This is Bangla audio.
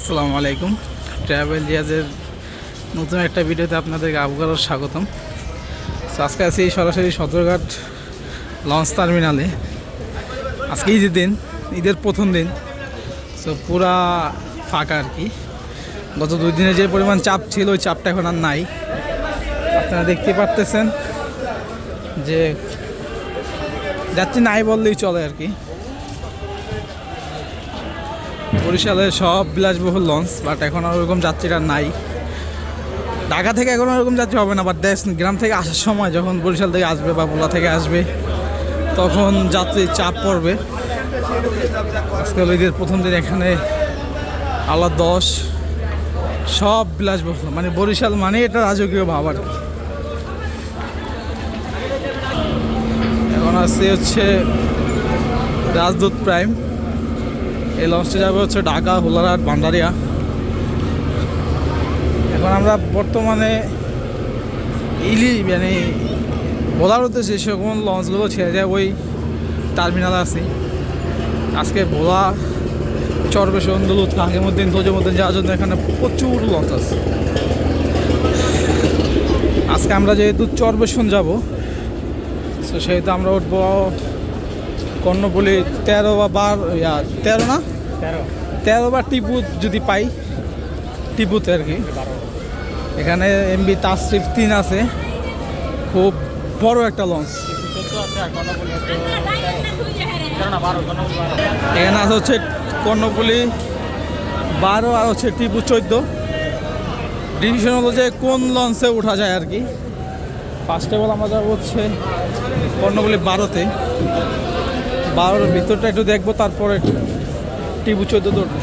আসসালামু আলাইকুম। ট্রাভেল জিয়াজের নতুন একটা ভিডিওতে আপনাদেরকে আবহাওয়ার স্বাগতম। তো আজকে আছি সরাসরি সদরঘাট লঞ্চ টার্মিনালে। আজকে ঈদের দিন, ঈদের প্রথম দিন। তো পুরা ফাঁকা আর কি। গত 2 দিনে যে পরিমাণ চাপ ছিল ওই চাপটা এখন আর নাই। আপনারা দেখতে পারতেছেন যে যাত্রী নাই বললেই চলে আর কি। বরিশালের সব বিলাসবহুল লঞ্চ, বাট এখন আর ওরকম যাত্রীরা নাই। ঢাকা থেকে এখন ওরকম যাত্রী হবে না, বাট গ্রাম থেকে আসার সময় যখন বরিশাল থেকে আসবে বা ভোলা থেকে আসবে তখন যাত্রীর চাপ পড়বে। আজকে ঈদের প্রথম দিন এখানে আল্লাহ 10 সব বিলাসবহুল, মানে বরিশাল মানে এটা রাজকীয় ভাব আর কি। এখন আসছে হচ্ছে রাজদূত প্রাইম। এই লঞ্চটা যাবে হচ্ছে ঢাকা, হোলারহাট, ভান্ডারিয়া। এখন আমরা বর্তমানে মানে ভোলার উদ্দেশ্যে যে সকল লঞ্চগুলো ছেড়ে যায় ওই টার্মিনালে আছি। আজকে ভোলা, চরবেশন, দৌলত, হাকিমউদ্দিন, তজিমউদ্দিন যাওয়ার জন্য এখানে প্রচুর লঞ্চ আছে। আজকে আমরা যেহেতু চরবেশন যাব, তো সেহেতু আমরা উঠবো কর্ণফুলী 13 বা 13 না 13 বা টিপু যদি পাই, টিপুতে আর কি। এখানে MV তাশরিফ 3 আছে, খুব বড় একটা লঞ্চ। এখানে আছে হচ্ছে কর্ণফুলী 12 আর হচ্ছে টিপু 14। ডিসিশন হলো যে কোন লঞ্চে ওঠা যায় আর কি। ফার্স্ট অফ অল আমরা যাবো হচ্ছে কর্ণফুলী 12-তে। 12-র ভিতরটা একটু দেখবো, তারপরে টিপু 14 উঠবো।